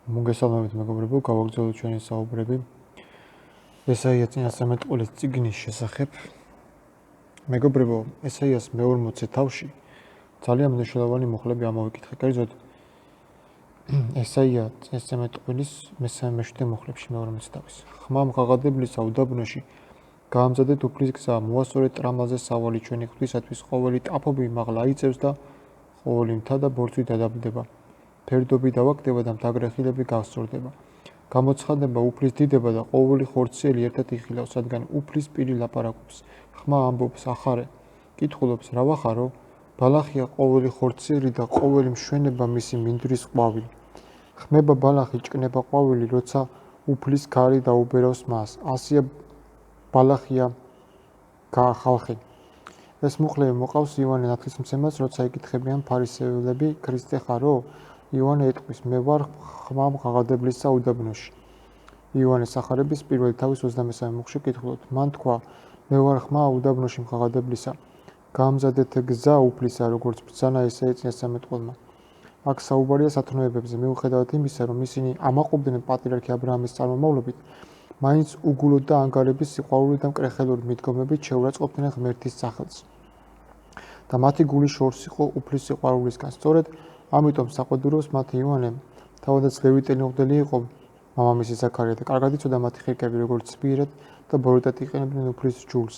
მოგესალმებით მეგობრებო, გავაგრძელოთ ჩვენი საუბრები ესაია წინასწარმეტყველის წიგნის შესახებ. მეგობრებო, ესაიას მე-40 თავში ძალიან მნიშვნელოვანი მუხლები ამოვიკითხე. კერძოდ ესაია წინასწარმეტყველის მესამე-მეხუთე მუხლებში მე-40 თავის. ხმამ ღაღადებლისა უდაბნოში გაამზადეთ უფლის გზა, მოასწორეთ ტრამალზე სავალი ჩვენი ღვთისათვის, ყოველი ტაფობი მაღლა იწევს და ყოველი მთა და ბორცვი დადაბლდება. ფერდობი დავაკდება და მთაგრეხილები გასწორდება. გამოცხადება უფლის დიდება და ყოველი ხორციელი ერთად იხილავს, რადგან უფლის პირი ლაპარაკობს. ხმა ამბობს, ახარე, კითხულობს, რა ვახარო? ბალახია ყოველი ხორციელი და ყოველი მშვენება მისი მინდვრის ყვავილი. ხმება ბალახი, ჭკნება ყვავილი, როცა უფლის ქარი დაუბერავს მას. ასია ბალახია ხალხი. ეს მუხლები მოყავს იოანე ნათლისმცემელს, როცა ეკითხებიან ფარისევლები, ქრისტე ხარო? იოანე ეტყვის, მე ვარ ხმამ ღაღადებლისა უდაბნოში. იოანეს სახარების პირველი თავის 23 მუხლში კითხულობთ. მან თქვა, მე ვარ ხმა უდაბნოში ღაღადებლისა. გაამზადეთ გზა უფლისა, როგორც ბრძანა ესაა წინასწარმეტყველმა. აქ საუბარია სათნოებებზე, მიუხედავად იმისა, რომ ისინი ამაყობდნენ პატრიარქი აბრაამის წარმომავლობით, მაინც უგულოდ და ანგარების სიყვარული და მკრეხელური მიდგომებით შეურაცხყოფდნენ ღმერთის სახელს. და მათი გული შორს იყო უფლის სიყვარულისგან. სწორედ ამიტომ საყვედუროს მათ იოანემ, თავადაც ლევიტელი მღვდელი იყო მამამისი ზაქარია და კარგად იცოდა მათი ხირკები, როგორც სპიერად და ბოროტად იყენებდნენ უფლის ჯულს.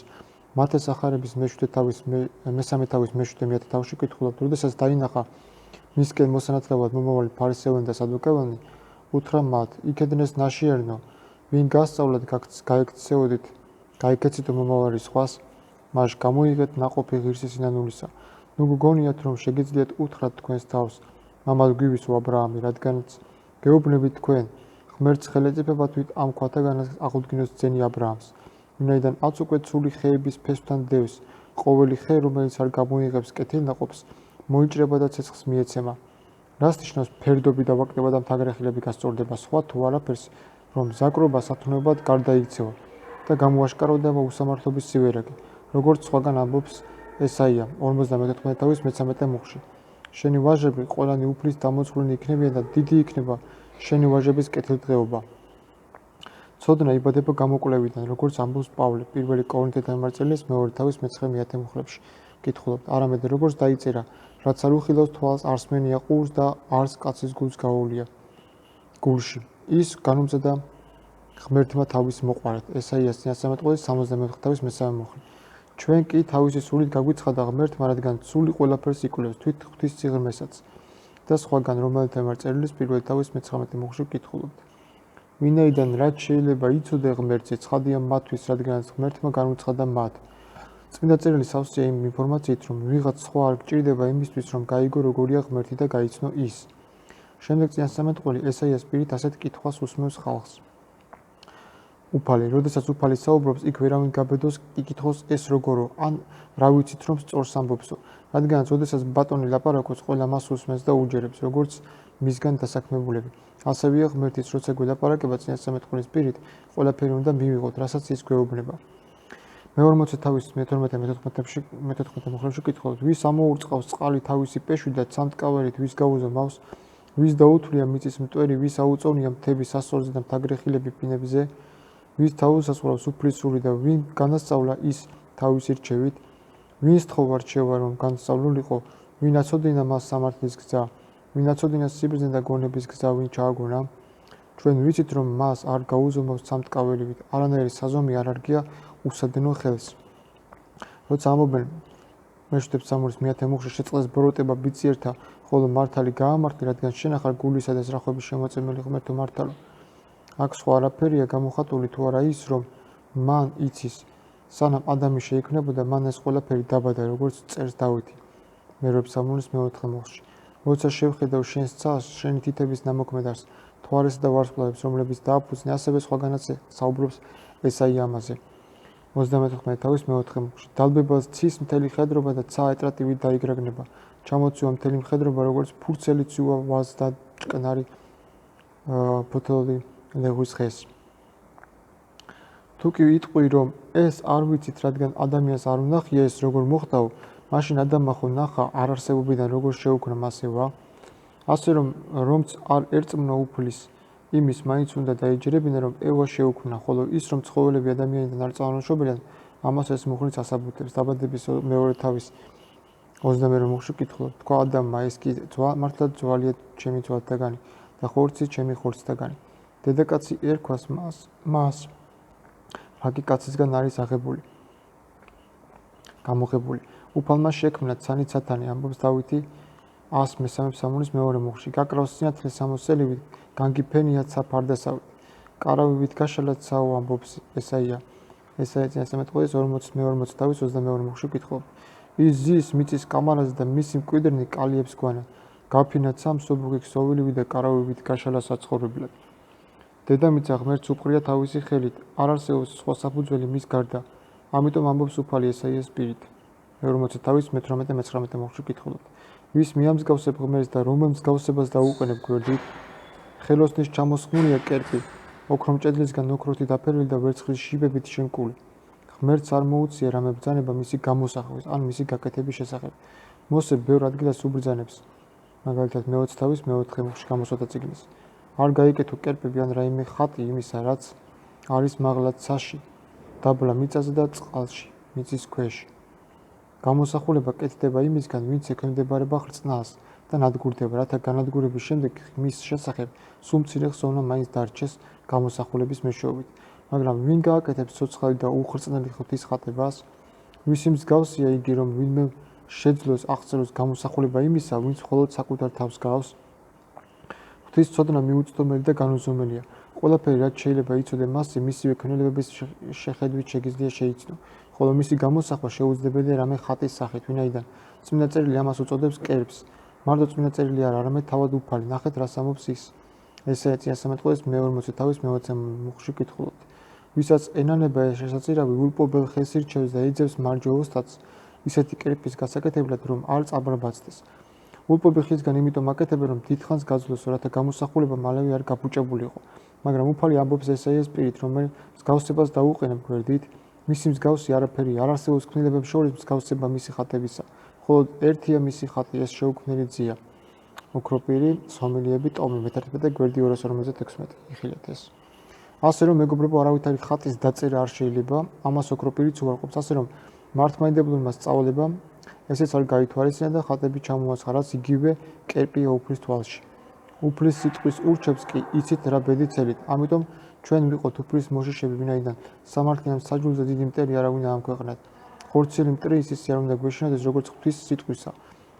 მათე სახარების მესამე თავის მე-7 თავში კითხულობთ, როდესაც დაინახა მისკენ მოსანათლებლად მომავალი ფარისევლანი და სადუკევლანი, უთხრა მათ, იქედნეს ნაშიერნო, ვინ გასწავლად გაიქეცით მომავალი სხვას, მას გამოიღეთ ნაყოფი ღირსი სინანულისა. ნუ გგონიათ, რომ შეგიძლიათ უთხრათ თქვენს თავს, მამად გვივისო აბრაამი, რადგანაც გეუბნებით თქვენ, ღმერთს ხელეწიფება თვით ამ ქვათაგანაც აღუდგინოს ძენი აბრაამს. ვინაიდან აც უკვე ცული ხეების ფესვთან დევს, ყოველი ხე, რომელიც არ გამოიღებს კეთილნაყოფს, მოიჭრება და ცეცხლს მიეცემა. რას ნიშნავს ფერდობი დავაკდება და მთაგრეხილები გასწორდება, სხვა თუ არაფერს, რომ ზაკრობა სათნოებად გარდაიქცევა და გამოაშკარავდება უსამართლობის სივერაგი, როგორც სხვაგან ამბობს ესაია 54 თავის მე-13 მუხლში. შენი ვაჟები ყველანი უფლის დამოწმულნი იქნებიან და დიდი იქნება შენი ვაჟების კეთილდღეობა. ცოდნა იბადება გამოკვლევიდან, როგორც ამბობს პავლე პირველი კორინთელთა მიმართულის მეორე თავის მე-9 მუხლებში. კითხულობთ, არამედ როგორც დაიწერა, რაც არ უხილავს თვალს, არს მენია ყურს და არს კაცის გულს გაუვლია გულში. ის განუმზადა ღმერთმა თავის მოყვარეთ. ესაიას წინასწარმეტყველის 64 თავის მე-3 მუხლი. ჩვენ კი თავისი სულით გაგვიცხადა ღმერთმა, რადგან სული ყველაფერს იკვლევს, თვით ღვთის სიღრმესაც. და სხვაგან რომელთა მიმართულის პირველი თავის მე-19 მუხლში კითხულობთ. ვინაიდან რაც შეიძლება იცოდე ღმერთზე, ცხადია მათთვის, რადგანაც ღმერთმა განუცხადა მათ. წმინდა წერილი სავსეა იმ ინფორმაციით, რომ ვიღაც სხვა არ გჭირდება იმისთვის, რომ გაიგო როგორია ღმერთი და გაიცნო ის. შემდეგ წინასწარმეტყველი ესაიას პირით ასეთ კითხვას უსმევს ხალხს. უფალი, როდესაც უფალი საუბრობს, იქ ვერავინ გაბედოს იკითხოს ეს როგორო, ან რა ვიცით რომ სწორს ამბობსო, რადგანაც როდესაც ბატონი ლაპარაკობს, ყველა მას უსმენს და უჯერებს, როგორც მისგან დასაქმებულები. ასევეა ღმერთიც, როცა გველაპარაკება წინასწარმეტყველის პირით, ყველაფერი უნდა მივიღოთ, რასაც ის გვეუბნება. მე-40 თავის მე-14 მუხლებში კითხულობთ, ვის ამოურწყავს წყალი თავისი პეშვი და ცამტკაველით ვის გაუზო მავს, ვის დაუთვლია მიწის მტვერი, ვის აუწონია მთების ასწორზე და მთაგრეხილები პინებზე, ვის თავისასწრავს უფლის სული და ვინ განასწავლა ის თავისი რჩევით, ვინს თხოვა რჩევა რომ განსწავლულიყო, ვინ აცოდინა მას სამართლის გზა, ვინ აცოდინა სიბრძნე და გონების გზა, ვინ ჩააგონა. ჩვენ ვიცით რომ მას არ გაუზომავს ცამტკაველივით, არანაირი საზომი არ არგია უსადენო ხელს. როცა ამობენ მე-7 სამურის 100 მუხლში შეწყდეს ბოროტება ბიციერთა, ხოლო მართალი გაამართლე, რადგან შენ ახარ გულისა და ზრახობის შემოწმელი ღმერთო მართალო. აქ სხვა არაფერია გამოხატული თუ არა ის, რომ მან იცის, სანამ ადამი შეიქმნებოდა, მან ეს ყველაფერი დაბადა, როგორც წერს დავითი მე-8 სამურის მე-4 მუხლში. როცა შევხედავ შენს ცალს, შენი თითების ნამოქმედარს, თვარესა და ვარსკვლავებს, რომლებიც დააფუძნე, ასევე სხვაგანაც საუბრობს ესაია ამაზე. 34 თავის მე-4 მუხლში. დალბებას ცის მთელი ხედრობა და ცა ეტრატივით დაიგრაგნება. ჩამოწივა მთელი მხედრობა, როგორც ფურცელი ცივა ვაზ და ჭკნარი ფოთოლი ლეგვის ხეს. თუ კი იტყვი, რომ ეს არ ვიცით, რადგან ადამიანს არ უნახია ეს როგორ მოხდაო, მაშინ ადამმა ხო ნახა არარსებობიდან როგორ შეუქმნა მასევა. ასე რომც არ ერწმუნა უფლის იმის მაინც უნდა დაეჯერებინა რომ ევა შეუქმნა, ხოლო ის რომ ცხოველები ადამიანიდან არ წარმოშობილან, ამას ეს მუხლიც ასაბუთებს. დაბადების მეორე თავის 21 მუხლში კითხულობ, თქვა ადამმა ეს კი მართლაც ძვალია ჩემი ძვალთაგანი და ხორცი ჩემი ხორცთაგანი. დედაკაცი ერქვას მას რაკი კაცისგან არის გამოღებული. უფალმა შექმნა ცანი ცათანი, ამბობს დავითი 103 ფსალმურის მეორე მუხლში. გაკრავს სინათლის სამოსელივით, განგიფენიათ საფარდასავით. კარავივით გაშალათ საო, ამბობს ესაია. ესაია 42 თავის 22 მუხლში კითხულობ. ის ზის მიწის კამარაზე და მისი მკვიდრნი კალიებს გვანა. გაფინათ სამსუბუქი ქსოვილივით და კარავივით გაშალა საცხოვრებლად. დედამიწა ღმერთს უპყრია თავისი ხელით, არ არსებობს სხვა საფუძველი მის გარდა. ამიტომ ამბობს უფალი ესაიას პირით. 40 თავის 18-19 მუხლში კითხულობ. ვის მიამსგავსებ ღმერთს და რომელ მსგავსებას დაუყენებ გვერდით? ხელოსნის ჩამოსხმულია კერპი, ოქრომჭედლისგან ოქროთი დაფერილი და ვერცხლის შიბებით შემკული. ღმერთს არ მოუწია რამე ბრძანება მისი გამოსახვის ან მისი გაკეთების შესახებ. მოსე ბევრ ადგილას უბრძანებს, მაგალითად მე-20 თავის მე-4 მუხლში გამოსვლა წიგნის. არ გაიკეთო კერპები ან რაიმე ხატი იმისა, რაც არის მაღლა ცაში, დაბლა მიწაზე და წყალში, მიწის ქვეშ. გამოსახულება კეთდება იმისგან, ვინც ექვემდებარება ხრწნას და ნადგურდება, რათა განადგურების შემდეგ მის შესახებ სულ მცირე ხსოვნა მაინც დარჩეს გამოსახულების მეშვეობით. მაგრამ ვინ გააკეთებს ცოცხალი და უხრწნელი ღვთის ხატებას? ვისი მსგავსია იგი, რომ ვინმე შეძლოს აღწეროს გამოსახულება იმისა, ვინც მხოლოდ საკუთარ თავს გავს? ღვთის ცოდნა მიუწვდომელი და განუზომელია. ყველაფერი, რაც შეიძლება იცოდე მასზე, მისივე ქმნილებების შეხედვით შეგიძლია შეიცნო. ხოლო მისი გამოსახვა შეუძლებელია რამე ხატის სახით, ვინაიდან წმინდა წერილი ამას უწოდებს კერპს. მარტო წმინდა წერილი არ, არამედ თავად უფალი. ნახეთ, რას ამბობს ის. ესეა წინასწარ სამეთყოლის მე-40 თავის მე-20 მუხლში კითხულობთ. ვისაც ენანება ეს შესაწირავი, ულპობელ ხელს ირჩევს და ეძებს მარჯვეოსტაც, ისეთი კერპის გასაკეთებლად, რომ არ წაბრაბაცდეს. ულპობი ხისგან იმიტომ აკეთებენ, რომ დიდხანს გაძლოსო, რათა გამოსახულება მალევე არ გაფუჭებულიყო. მაგრამ უფალი ამბობს ესაიას პირით, რომელიც მსგავსებას დაუყენებ გვერდით, მისი მსგავსი არაფერი არ არსებობს ქმნილებებს შორის მსგავსება მისი ხატებისა. ხოლო ერთია მისი ხატი, ეს შეუქმნელი ძია. ოქროპირი, სომილიები, ტომი, მე-11 გვერდი 256. იხილეთ ეს. ასე რომ მეგობრებო, არავითარი ხატის დაწერა არ შეიძლება, ამას ოქროპირიც უარყოფს, ასე რომ მართლმადიდებელმა სწავლებამ ესეც არ გაითვალისწინა და ხატები ჩამოაცხა, რაც იგივე კერპია უფლის თვალში. უფლის სიტყვის ურჩევს კი იცით რა ბედი ცელით, ამიტომ ჩვენ ვიყოთ უფლის მოშიშები, ვინაიდან სამართლიან საჯულზე დიდი მტერი არავინ აამქვეყნათ. ხორციელი მტრი ისე არ უნდა გვეშინოდეს, როგორც ღვთის სიტყვისა.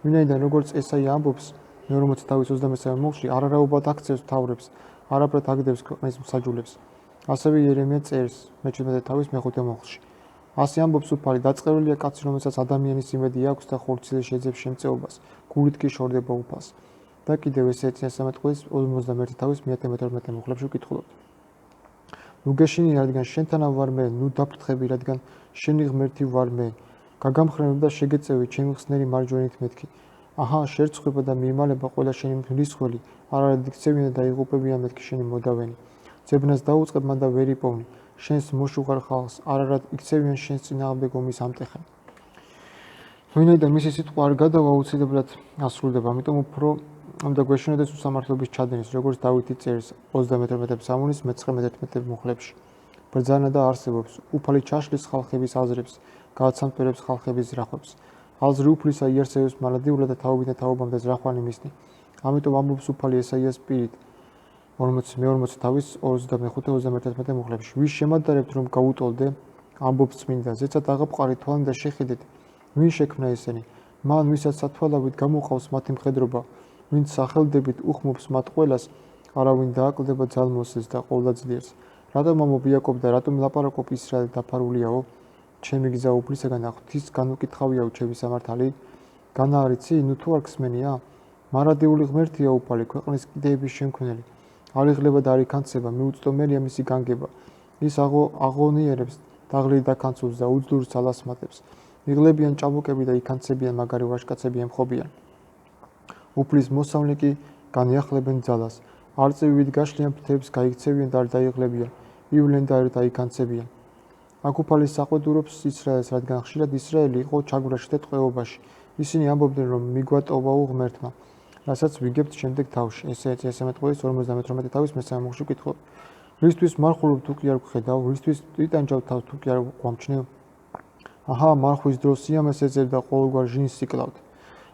ვინაიდან როგორც ესაია ამბობს მე-40 თავის 23 მუხლში, არარაობად აქცევს მთავრებს, არაფრად აგდებს ქვეყნის მსაჯულებს. ასევე იერემია წერს მე-17 თავის მე-5 მუხლში. ასე ამბობს უფალი, დაწყევლილია კაცი, რომელსაც ადამიანის იმედი აქვს და ხორციელი შეძებს შემწეობას, გულით კი შორდება უფალს. და კიდევ ესე წინასწარ სამეთყოლის 51 თავის 112 მუხლებში ვკითხულობთ. ნუ გეშინი, რადგან შენთანა ვარ მე, ნუ დაფრთხები, რადგან შენი ღმერთი ვარ მე. გაგამხრენებ და შეგეწევი ჩემი ხსნერი მარჯვენით მეთქი. აჰა, შერცხვება და მიიმალება ყველა შენი მრისხველი, არარად იქცევიან და იღუპებიან მეთქი შენი მოდავენი. ძებნას დაუწყებ მან და ვერ იპოვნი, შენს მოშუღარ ხალხს, არარად იქცევიან შენს წინააღმდეგ ომის ამტეხენ. ვინაიდან მისი სიტყვა არ გადავა, აუცილებლად ასრულდება, ამიტომ უფრო უნდა გვეშინოდეს უსამართლობის ჩადენის, როგორც დავითი წერს 32 ფსალმურის მე-11 მუხლებში. ბრძანა და არსებობს, უფალი ჩაშლის ხალხების აზრებს, გააცამტვერებს ხალხების ზრახვებს. აზრი უფლისა იარსებებს მალადიულად და თაობიდან თაობამდე ზრახვანი მისნი. ამიტომ ამბობს უფალი ესაიას პირით მე-40 თავის 25-31 მუხლებში. ვის შემატარებთ რომ გაუტოლდე, ამბობს წმინდა, ზეცად აღაპყარი თვალნი და შეხედეთ, ვინ შექმნა ესენი, მან ვისაც სათვალავით გამოყავს მათი მხედრობა, ვინც სახელდებით უხმობს მათ ყველას, არავინ დააკლდება ძალმოსეს და ყოვლადძლიერს. რატომ ამბობ იაკობ და რატომ ლაპარაკობ ისრაელ დაფარულიაო, ჩემი გზა უფლისაგან და ღვთის განუკითხავიაო ჩემი სამართალი, განა არიცი, ნუ თუ არ გსმენია? მარადიული ღმერთია უფალი, ქვეყნის კიდეების შემქმნელი. არ იღლება და არ იქანცება, მიუწვდომელია მისი განგება. ის აღონიერებს დაღლილ დაქანცულს და უძლურ ძალას მატებს. იღლებიან ჭაბუკები და იქანცებიან, მაგარი ვაჟკაცები ემხობიან. უფლის მოსავლე კი განიახლებენ ძალას. არწივით გაშლიან ფრთებს, გაიქცევიან და არ დაიღლებიან, ივლენ და არ დაიქანცებიან. აქ უფალი საყვედურობს ისრაელს, რადგან ხშირად ისრაელი იყო ჩაგვრაში და ტყვეობაში. ისინი ამბობდნენ, რომ მიგვატოვაო ღმერთმა. რასაც ვიგებთ შემდეგ თავში. ესე წესამეტყველის 58 თავის მესამე მუხლში ვკითხულობთ. რისთვის მარხულობ თუ კი არ გხედავ, რისთვის იტანჯავ თავს თუ კი არ გვამჩნევ? აჰა, მარხვის დროს სიამეს ეძებდა ყოველგვარ ჟინს სიკლავთ.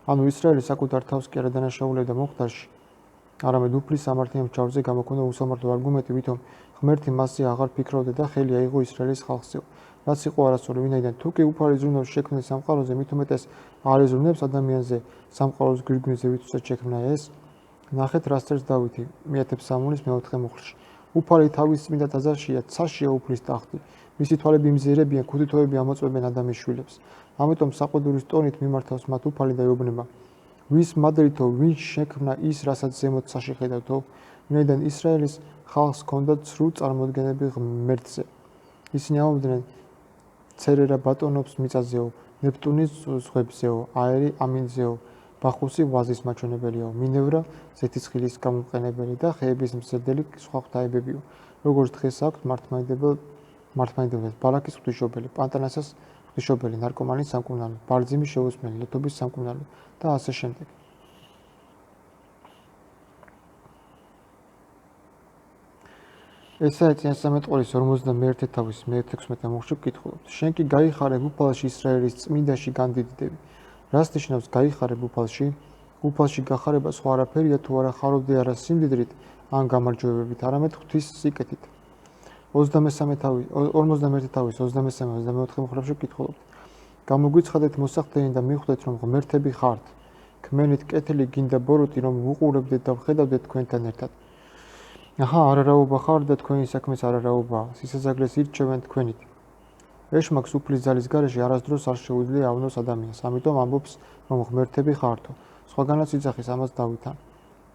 ანუ ისრაელი საკუთარ თავს კი არა დანაშაულებდა მოხდარში, არამედ უფლის სამართლიან ჯარზე გამოქონდა უსამართლო არგუმენტი, ვითომ ღმერთი მასზე აღარ ფიქრობდა და ხელი აიღო ისრაელის ხალხზე. რაც იყო არასწორი, ვინაიდან თუ კი უფალი ზრუნავს შექმნილ სამყაროზე, მით უმეტეს არ ეზრუნებს ადამიანზე სამყაროს გვირგვინზე, ვისაც შექმნა ეს. ნახეთ, რას წერს დავითი მეათე ფსალმუნის მეოთხე მუხლში. უფალი თავის წმინდა ტაძარშია, ცაშია უფლის ტახტი. მისი თვალები მზიერებიან, ქუდი თოები ამოწმებენ ადამიანის შვილებს. ამიტომ საყვედურის ტონით მიმართავს მათ უფალი და ეუბნება: ვის მადრითო, ვინ შექმნა ის, რასაც ზემოთ ცაში ხედავთო? ვინაიდან ისრაელის ხალხს ჰქონდა ცრუ წარმოდგენები ღმერთზე. ისინი ამბობდნენ: ცერერა ბატონობს მიწაზეო, ნეპტუნის ზღვებზეო, აერი ამინძეო, ბახუსი ვაზის მაჩვენებელიო, მინევრა ზეთისხილის გამომყენებელი და ხეების მზრდელი სხვა ღვთაებებიო. როგორც დღეს აქვთ მართლმადიდებლებს, ბალაკის ღვთისმშობელი, პანტანასას ღვთისმშობელი, ნარკომანის სამკურნალო, ბარძიმის შეუსმელი, ლეთობის სამკურნალო და ასე შემდეგ. ესაა წინასწარმეტყველის 51 თავის მე-16 მუხლში ვკითხულობთ. შენ კი გაიხარებ უფალში ისრაელის წმინდაში განდიდდები. რას ნიშნავს გაიხარებ უფალში? უფალში გახარება სხვა არაფერია თუ არა ხარობდი არა სიმდიდრით ან გამარჯვებებით, არამედ ღვთის სიკეთით. 51 თავის 23-24 მუხლებში ვკითხულობთ. გამოგვიცხადეთ მოსახდენი და მიხვდეთ, რომ ღმერთები ხართ. ქმენით კეთილი გინდა ბოროტი, რომ ვუყურებდეთ და ვხედავდეთ თქვენთან ერთად. აჰა, არარაობა ხარ და თქვენი საქმეს არარაობაა, სისაზაგლეს ირჩევენ თქვენით. ეშმაკს უფლის ძალის გარეშე არასდროს არ შეუძლია ავნოს ადამიანს, ამიტომ ამბობს, რომ ღმერთები ხართო. სხვაგანაც იძახის ამას დავითთან.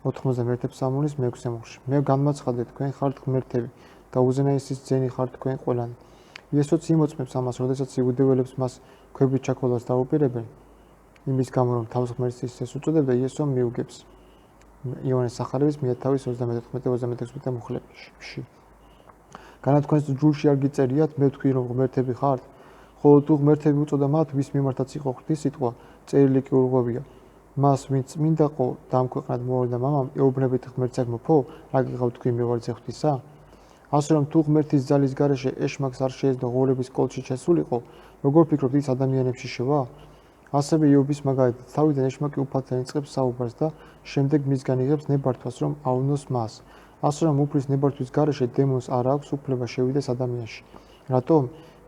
91 ფსალმუნის მე-6 მუხლში. მე განმაცხადე, თქვენ ხართ ღმერთები და უზენაესის ძენი ხართ თქვენ ყველანი. იესოც იმოწმებს ამას, როდესაც იუდეველებს მას ქვებით ჩაქოლას დაუპირებენ, იმის გამო, რომ თავს ღმერთს ისეს უწოდებდა, იესომ მიუგებს. იონეს სახარების მიათავის 34-36 მუხლებში. განა თქვენს ჯულში არ გიწერიათ, მე ვთქვი, რომ ღმერთები ხართ? ხოლო თუ ღმერთები უწოდა მათ, ვის მიმართაც იყო ღვთის სიტყვა, წერილი კი ურღვევია. მას, ვინც წმინდაყო და ამ ქვეყნად მოვიდა მამამ, ეუბნებით ღმერთს არ მოფო, რა გიღავ თქვი მე ვარ ძე ღვთისა? ასე რომ თუ ღმერთის ძალის გარეშე ეშმაკს არ შეეძლო ღოლების კოლში შესულიყო, როგორ ფიქრობთ ის ადამიანებში შევა? ასევე იობის მაგალითად, თავიდან ეშმაკი უფალთან იწყებს საუბარს და შემდეგ მისგან იღებს ნებართვას, რომ ავნოს მას. ასე რომ უფლის ნებართვის გარეშე დემონს არ აქვს უფლება შევიდეს ადამიანში. რატომ?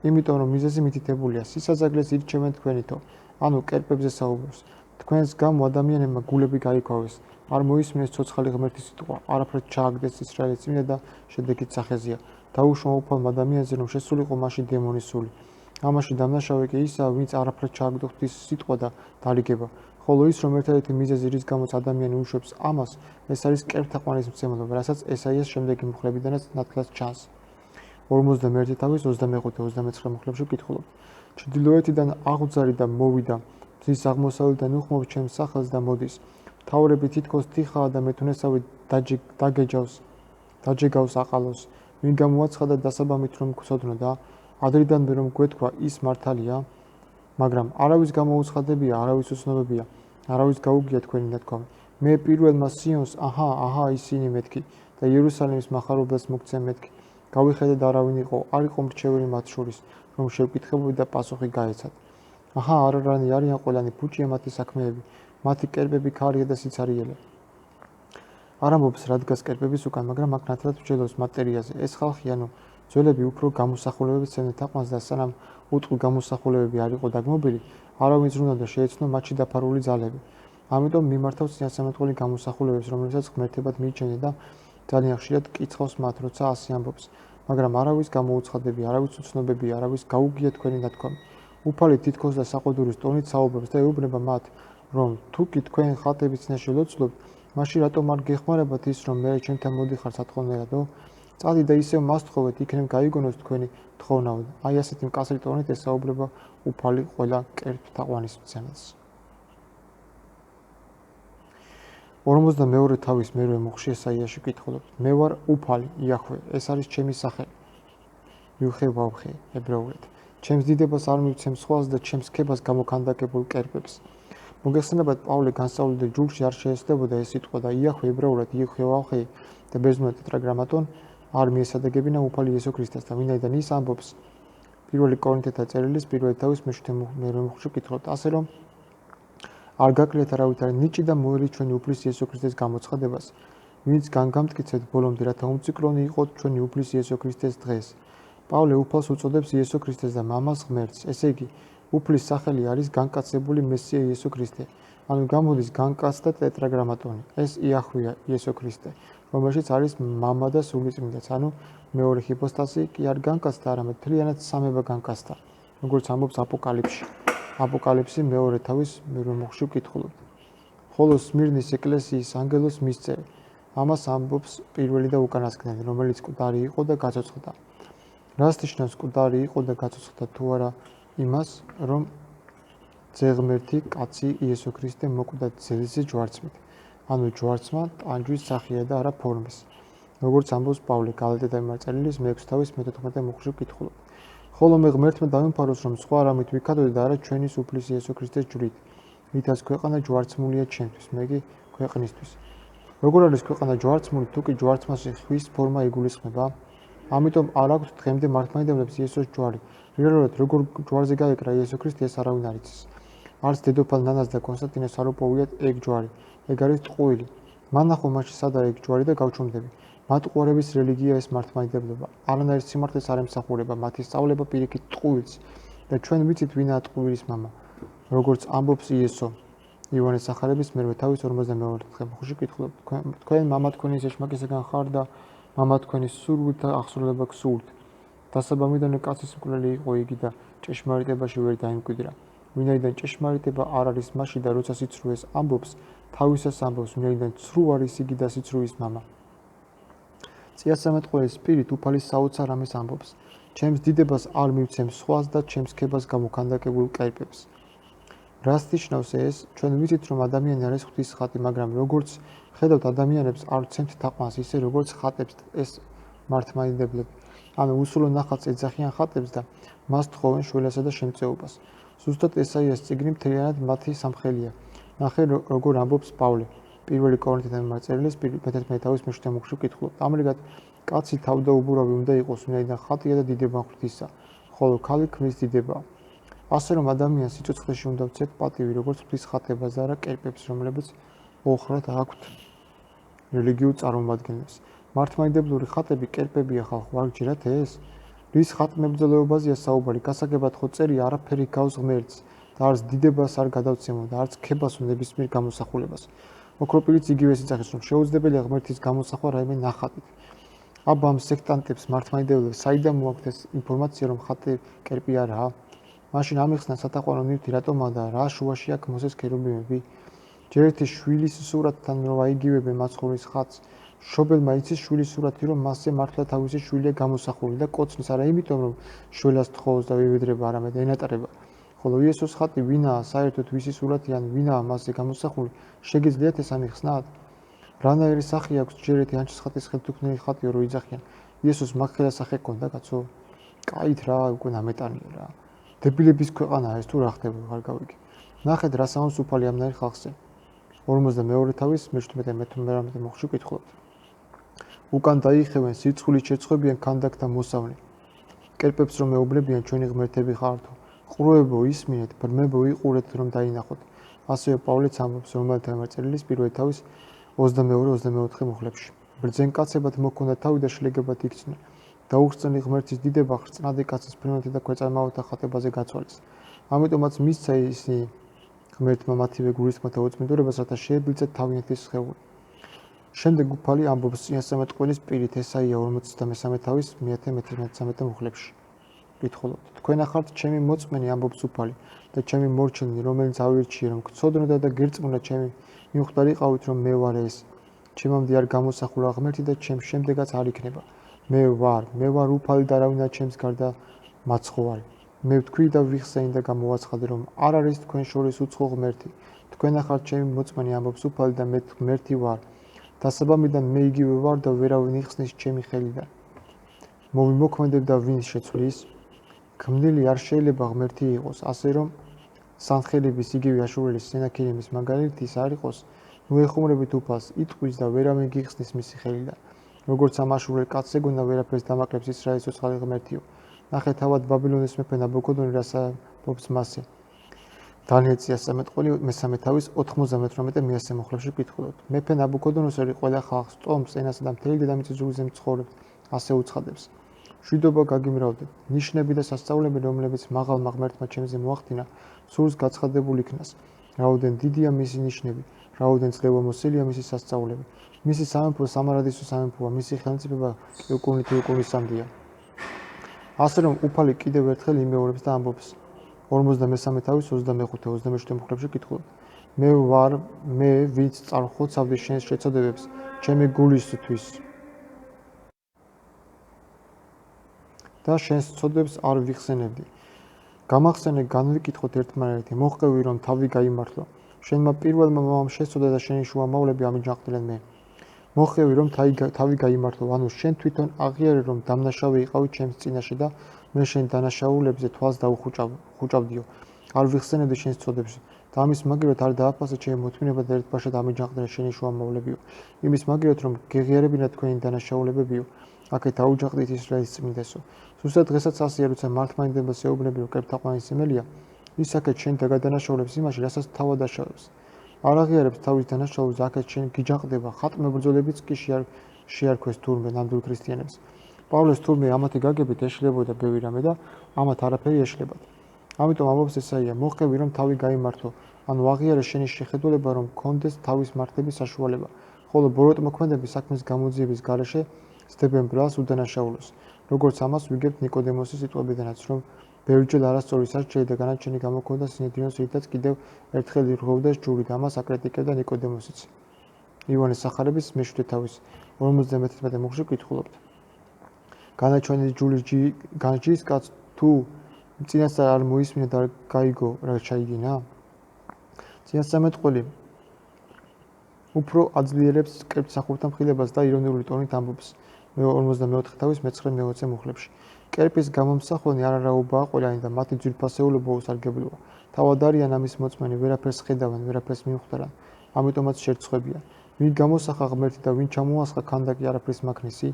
იმიტომ რომ მიზეზი მითითებულია, სისაზაგლეს ირჩევენ თქვენითო, ანუ კერპებზე საუბრობს. თქვენს გამო ადამიანებმა გულები გაიქვავეს, არ მოისმინეს ცოცხალი ღმერთის სიტყვა, არაფრად ჩააგდეს ისრაელის წმინდა და შედეგით სახეზია. დაუშვა უფალმა ადამიანზე, რომ შესულიყო მასში დემონის სული. ამაში დამნაშავე კი ისაა, ვინც არაფრად ჩააგდო ღვთის სიტყვა და დალიგება. ხოლო ის, რომ ერთადერთი მიზეზი, რის გამოც ადამიანი უშვებს ამას, ეს არის კერპთაყვანის მცემელობა, რასაც ესაიას შემდეგი მუხლებიდანაც ნათლად ჩანს. 51 თავის 25-29 მუხლებში ვკითხულობთ. ჩრდილოეთიდან აღვძარი და მოვიდა, მზის აღმოსავლეთიდან უხმობს ჩემს სახელს და მოდის. მთავრები თითქოს თიხაა და მეთუნესავი დაჯეგავს აყალოს. ვინ გამოაცხადა დასაბამით რომ გვცოდნო და ადრიდანვე რომ გვეთქვა ის მართალია, მაგრამ არავის გამოუცხადებია, არავის უცნობებია, არავის გაუგია თქვენი ნათქვამი. მე პირველმა სიონს, აჰა, ისინი მეთქი და იერუსალიმის მახარებელს მოგცემ მეთქი. გავიხედეთ არავინ იყო, არ იყო მრჩეველი მათ შორის, რომ შევკითხებოდი და პასუხი გაეცათ. აჰა, არარანი არიან ყველანი, ფუჭია მათი საქმეები, მათი კერპები ქარია და სიცარიელე. არ ამბობს რა დგას კერპების უკან, მაგრამ აქ ნათლად ვჭედავს მატერიაზე. ეს ხალხი, ანუ ძველები უფრო გამოსახულებებს ცემდნენ თაყვანს და სანამ უტყუ გამოსახულებები არ იყო დაგმობილი, არავინ ზრუნავდა შეეცნო მათში დაფარული ძალები. ამიტომ მიმართავს წინასწარმეტყველი გამოსახულებებს, რომელსაც ღმერთებად მიიჩნევენ და ძალიან ხშირად კითხავს მათ, როცა ასე ამბობს, მაგრამ არავის გამოუცხადები, არავის უცნობები, არავის გაუგია თქვენი ნათქვამი. უფალი თითქოს და საყვედურის ტონით საუბრობს და ეუბნება მათ, რომ თუ კი თქვენ ხატების წინაშე ლოცულობთ, მაშინ რატომ არ გეხმარებათ ის, რომ მე ჩემთან მოდიხარ სათხოვნელადო? წადი და ისევ მას თხოვეთ, იქნებ გაიგონოს თქვენი თხოვნაო. აი ასეთი მკაცრი ტონით ესაუბრება უფალი ყველა კერპთაყვანის მცემელს. 42 თავის მერვე მუხლში ესაიაში ვკითხულობთ. მე ვარ უფალი, იახვე, ეს არის ჩემი სახელი. მივხე ვავხე ებრაულად. ჩემს დიდებას არ მივცემ სხვას და ჩემს ქებას გამოქანდაკებულ კერპებს. მოგეხსენებათ, პავლე განსწავლიდა ჯულში არ შეესწდებოდა ეს სიტყვა და იახვე ებრაულად იუხევავხე და ბერძნულად ტეტრაგრამატონ არ მიესადაგებინა უფალი იესო ქრისტეს და ვინაიდან ის ამბობს პირველი კორინთელთა წერილის პირველი თავის მე მეხუთე კითხავთ ასე რომ არ გაკლიათ არავითარი ნიჭი და მოერით ჩვენი უფლის იესო ქრისტეს გამოცხადებას ვინც განგამტკიცეთ ბოლომდე რათა უმციკლონი იყოთ ჩვენი უფლის იესო ქრისტეს დღეს პავლე უფალს უწოდებს იესო ქრისტეს და მამას ღმერთს ესე იგი უფლის სახელი არის განკაცებული მესია იესო ქრისტე ანუ გამოდის განკაცდა ტეტრაგრამატონი ეს იახვეა იესო ქრისტე რომელშიც არის მამა და სულიწმინდაც ანუ მეორე ჰიპოსტაზი კი არ განკაცდა არამედ მთლიანად სამება განკაცდა როგორც ამბობს აპოკალიფსი მეორე თავის მე-8 ვკითხულობთ ხოლო სმირნის ეკლესიის ანგელოს მისწერე ამას ამბობს პირველი და უკანასკნელი რომელიც მკვდარი იყო და გაცოცხლდა რას ნიშნავს მკვდარი იყო და გაცოცხლდა თუ არა იმას რომ ძეღმერთი კაცი იესო ქრისტე მოკვდა ძელზე ჯვარცმით ანუ ჯვარცმა ტანჯვის სახეა და არა ფორმის როგორც ამბობს პავლე გალატიელებმა მიმარწერლის მე-6 თავის მე-14 ვკითხულობთ ხოლო მე ღმერთმა დავიმფაროს რომ სხვა რამით ვიქადოდე და არა ჩვენის უფლის იესო ქრისტეს ჯვრით ვითაც ქვეყანა ჯვარცმულია ჩემთვის მე კი ქვეყნისთვის როგორ არის ქვეყანა ჯვარცმული თუ კი ჯვარცმაში ხვის ფორმა იგულისხმება ამიტომ არ აქვს დღემდე მართლმადიდებლებს იესოს ჯვარი რეალურად როგორ ჯვარზე გაეკრა იესო ქრისტე ეს არავინ არ იცის არც დედოფალ ნანას და კონსტანტინეს არ უპოვიათ ეგ ჯვარი ეგ არის ტყუილი მან ნახო მაშინ სადაა ეგ ჯვარი და გავჩუმდები მათ ყურების რელიგია ეს მართლმადიდებლობა არანაირ სიმართლეს არ ემსახურება მათი სწავლება პირიქით ტყუილს და ჩვენ ვიცით ვინაა ტყუილის მამა როგორც ამბობს იესო ივანეს სახარების მე-8 თავის 52 კითხულობთ თქვენ მამა თქვენი ეშმაკისაგან ხარ და მამა თქვენი სურვილთ და აღსრულება გსურთ დასაბამიდან კაცის მკვლელი იყო იგი და ჭეშმარიტებაში ვერ დაიმკვიდრა ვინაიდან ჭეშმარიტება არ არის მასში და როცა სიცრუეს ამბობს თავისას ამბობს ვინაიდან ცრუ არის იგი და სიცრუის მამა წიასამეტყველის სპირით უფალის საოცარ ამის ამბობს ჩემს დიდებას არ მივცემ სხვას და ჩემს ქებას გამოქანდაკებულ კერპებს რას ნიშნავს ეს ჩვენ ვიცით რომ ადამიანი არის ღვთის ხატი მაგრამ როგორც ხედავთ ადამიანებს არ ვცემთ თაყვანს ისე როგორც ხატებს ეს მართლმადიდებლები ანუ უსულო ნახატს ეძახიან ხატებს და მას თხოვენ შველასა და შემწეობას ზუსტად ესაიას წიგნი მთლიანად მათი სამხელია ნახე როგორ ამბობს პავლე პირველი კორინთელთა მიმარწერლის 11 თავის მე-7 ვკითხულობთ ამრიგად კაცი თავდაუბურავი უნდა იყოს ვინაიდან ხატია და დიდება ღვთისა ხოლო ქალი ქმრის დიდებაა ასე რომ ადამიანს სიცოცხლეში უნდა ვცეთ პატივი როგორც ღვთის ხატებას და არა კერპებს რომლებიც ოხრად აქვთ რელიგიურ წარმომადგენლებს მართლმადიდებლური ხატები კერპებია ხალხო არ გჯერათ ეს რის ხატმებრძოლეობაზეა საუბარი გასაგებად ხო წერია არაფერი გავს ღმერთს და არც დიდებას არ გადავცემო და არც ქებას ნებისმიერ გამოსახულებას ოქროპირიც იგივე სიძახის რომ შეუძლებელია ღმერთის გამოსახვა რაიმე ნახატით აბა ამ სექტანტებს მართლმადიდებლებს საიდან მოაქვთ ეს ინფორმაცია რომ ხატი კერპი არაა მაშინ ამიხსნა სათაყვანო ნივთი რატომაა და რა შუაში აქვს მოსეს ქერუბიმები ჯერ ერთი შვილის სურათთან რომ აიგივებენ მაცხოვრის ხატს შობელმა იცის შვილის სურათი რომ მასზე მართლა თავისი შვილია გამოსახული და კოცნის არა იმიტომ რომ შველას თხოვს და ვივედრება არამედ ენატრება ხოლო იესოს ხატი ვინაა საერთოდ ვისი სურათი ან ვინაა მასზე გამოსახული შეგიძლიათ ეს ამიხსნათ რანაირი სახე აქვს ჯერ ერთი ანჩის ხატის ხელთუქმნელი ხატიო რო იძახიან იესოს მაგხელა სახე ქონდა კაცო კაით რა უკვე ნამეტანია რა დებილების ქვეყანაა ეს თუ რა ხდება არ გავიგე ნახეთ რა საუნს უფალი ამნაირ ხალხზე 42 თავის მე-17 ვკითხულობთ უკან დაიხევენ სირცხულით შეცხვებიან ქანდაკთა მოსავლე კერპებს რომ ეუბნებიან ჩვენი ღმერთები ხართო ყრუებო ისმინეთ ბრმებო იყურეთ რომ დაინახოთ ასევე პავლეც ამბობს რომელთა მიმარწერლის პირველი თავის 22-24 მუხლებში ბრძენ კაცებად მოქონდა თავი და შლეგებად იქცნენ დაუხრწნელი ღმერთის დიდება ხრწნადი კაცის ფრინველთა და ქვეწარმავთა ხატებაზე გაცვალეს ამიტომაც მისცა ისინი ღმერთმა მათივე გულისხმოთა უწმინდურებას რათა შეებილწეთ თავიანთი სხეული შემდეგ უფალი ამბობს წინასწარმეტყველის პირით ესაია 53 თავის 113 მუხლებში კითხულობთ თქვენ ახართ ჩემი მოწმენი ამბობს უფალი და ჩემი მორჩენილი რომელიც ავირჩიე რომ გწოდნოდა და გერწმუნა ჩემი მიხვდარიყავით რომ მე ვარ ეს ჩემამდე არ გამოსახულა ღმერთი და ჩემს შემდეგაც არ იქნება მე ვარ უფალი და არავინა ჩემს გარდა მაცხოვარი მე ვთქვი და ვიხსენი და გამოვაცხადე რომ არ არის თქვენ შორის უცხო ღმერთი თქვენ ახართ ჩემი მოწმენი ამბობს უფალი და მე ღმერთი ვარ დასაბამიდან მე იგივე ვარ და ვერავინ იხსნის ჩემი ხელიდან მოვიმოქმედებ და ვინ შეცვლის ქმნილი არ შეიძლება ღმერთი იყოს ასე რომ სანხელების იგივე აშუღების სენაქერიმის მაგალითი ის არ იყოს, ნუ ეხუმრებით უფალს, იტყვის და ვერავინ გიხსნის მისი ხელიდან. როგორც ამ აშუღელ კაცს ეგონა ვერაფერს დამაკლებს ისრაელის ცოცხალი ღმერთიო. ნახე თავად ბაბილონის მეფე ნაბუქოდონი რასაც ამბობს მასზე. დანიელ წიგნის 13 თავის 98 მეასე მუხლებში კითხულობთ. მეფე ნაბუქოდონოსორი ყველა ხალხს, ტომს, ენასა და მთელი დედამიწის ზურგზე მცხოვრებს ასე უცხადებს. მშვიდობა გაგიმრავლდეთ, ნიშნები და სასწაულები, რომლებიც მაღალმა ღმერთმა ჩემზე მოახდინა, სულს გაცხადებული იქნას. რაოდენ დიდია მისი ნიშნები, რაოდენ ძლევამოსილია მისი სასწაულები. მისი სამეფო სამარადისო სამეფოა, მისი ხელმწიფება უკუნით უკუნისამდეა. ასე რომ უფალი კიდევ ერთხელ იმეორებს და ამბობს. 53 თავის 25-27 მუხლებში კითხულობთ. მე ვინც წარხოცავდი შენს შეწოდებებს, ჩემი გულისთვის და შენს ცოდებს არ ვიხსენებდი. გამახსენე, განვიკითხოთ ერთმანეთი, მოხდები რომ თავი გაიმართლო. შენმა პირველმა მამამ შეცოდა და შენი შუამავლები ამიჯანყდნენ მე. მოხდები რომ თავი გაიმართლო, ანუ შენ თვითონ აღიარე რომ დამნაშავე იყავი ჩემს წინაშე და მე შენ დანაშაულებზე თვალს დაუხუჭავდიო. არ ვიხსენებდი შენს ცოდებს და ამის მაგივრად არ დააფასე ჩემი მოთმინება და ერთბაშად ამიჯანყდნენ შენი შუამავლებიო. იმის მაგივრად რომ გეღიარებინა თქვენი დანაშაულებებიო. აქეთ აუჯანყდით ისრაელის წმინდესო. ზუსტად დღესაც ასეა, როცა მართლმადიდებლობას ეუბნები, რომ კერპთაყვანი სიმელია, ის აქეთ შენ დაგადანაშაულებს იმაში, რასაც თავად აშავებს. არ აღიარებს თავის დანაშაულს, აქეთ შენ გიჯანყდება, ხატმე ბრძოლებიც კი შეარქვეს თურმე ნამდვილ ქრისტიანებს. პავლეს თურმე ამათი გაგებით ეშლებოდა ბევრი რამე და ამათ არაფერი ეშლებათ. ამიტომ ამბობს ესაია, მოხდები რომ თავი გაიმართლო, ანუ აღიარე შენი შეხედულება, რომ გქონდეს თავის მართლების საშუალება, ხოლო ბოროტმოქმედები საქმის გამოძიების გარეშე ცდებენ ბრალს უდანაშაულოს. როგორც ამას ვიგებთ ნიკოდემოსის სიტყვებიდანაც, რომ ბევრჯერ არასწორი სასჯელი და განაჩენი გამოქონდა სინედრიონს, რითაც კიდევ ერთხელ ირღვევდეს ჯური და ამას აკრიტიკებდა ნიკოდემოსიც. ივანეს სახარების მე-7 თავის 51 მუხლში კითხულობთ. განაჩენი ჯურის განსჯის კაც თუ წინასწარ არ მოისმინა და არ გაიგო რა ჩაიგინა? წინასწარმეტყველი უფრო აძლიერებს კერპსახურთა მხილებას და ირონიული ტონით ამბობს. 54 თავის მე-9-20 მუხლებში. კერპის გამომსახვენი არარაობაა ყველანი და მათი ძვირფასეულობა უსარგებლოა. თავად არიან ამის მოწმენი, ვერაფერს ხედავენ, ვერაფერს მიუხვდარან, ამიტომაც შერცხვებიან. ვინ გამოსახა ღმერთი და ვინ ჩამოასხა ქანდაკი არაფრის მაქნისი?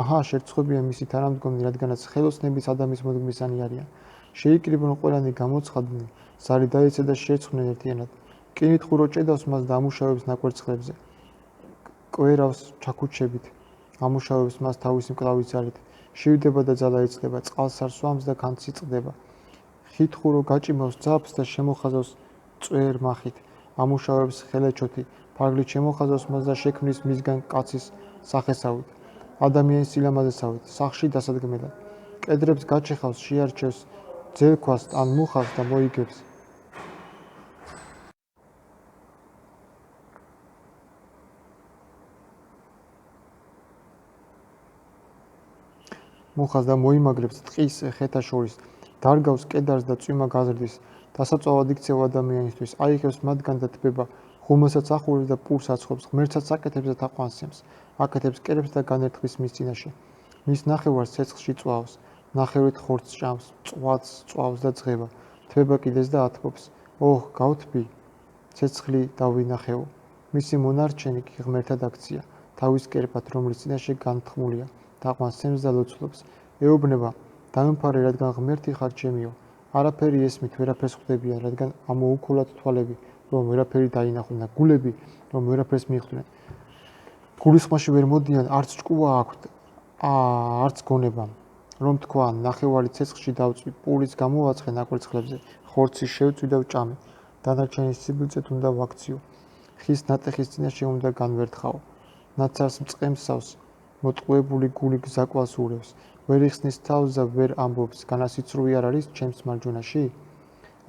აჰა, შერცხვებიან მისი თანამდგომნი, რადგანაც ხელოსნების ადამიანის მოდგმისანი არიან. შეიკრიბონ ყველანი გამოცხადდნენ, ზარი დაეცა და შერცხვნენ ერთიანად. რკინით ხურო ჭედავს მას და ამუშავებს ნაკვერცხლებზე. კვერავს ჩაქუჩებით. ამუშავებს მას თავისი მკლავის ძალით, შივდება და ძალა ეცლება, წყალს არ სვამს და განცი წყდება. ხითხურო გაჭიმავს ძაფს და შემოხაზავს წვერ მახით, ამუშავებს ხელეჩოთი, ფარგლით შემოხაზავს მას და შექმნის მისგან კაცის სახესავით, ადამიანის სილამაზესავით, სახში დასადგმელად. კედრებს გაჩეხავს, შეარჩევს ძელქვას ან მუხას და მოიგებს. მუხას და მოიმაგრებს ტყის ხეთა შორის, დარგავს კედარს და წვიმა გაზრდის, დასაწვავად იქცევა ადამიანისთვის, აიღებს მათგან და თბება, ღუმელსაც ახურებს და პურს აცხობს, ღმერთსაც აკეთებს და თაყვანს, აკეთებს კერებს და განერტყვის მის წინაშე. მის ნახევარს ცეცხლში წვავს, ნახევრით ხორცს ჭამს, წვათს წვავს და ძღება, თბება კიდეს და ათბობს. ოჰ, გავთბი, ცეცხლი დავინახეო. მისი მონარჩენი კი ღმერთად აქცია, თავის კერპად, რომლის წინაშე განთქმულია. თაყვანს და ლოცულობს. ეუბნება, დამემფარე, რადგან ღმერთი ხარ ჩემიო. არაფერი ესმით, ვერაფერს ხვდებიან, რადგან ამოუქოლათ თვალები, რომ ვერაფერი დაინახონ და გულები, რომ ვერაფერს მიხვდნენ. გულისხმაში ვერ მოდიან, არც ჭკუა აქვთ, არც გონება. რომ თქვა, ნახევარი ცეცხლში დავწვი, პურიც გამოვაცხე ნაკვერცხლებზე, ხორცი შევწვი და ვჭამე. დანარჩენი სიბილწეთ უნდა ვაქციო. ხის ნატეხის წინაშე უნდა განვერთხაო. ნაცარს მწყემსავს, მოტყუებული გული გზაკვალს ურევს, ვერ იხსნის თავს და ვერ ამბობს, განასიცრუი არ არის ჩემს მარჯვენაში?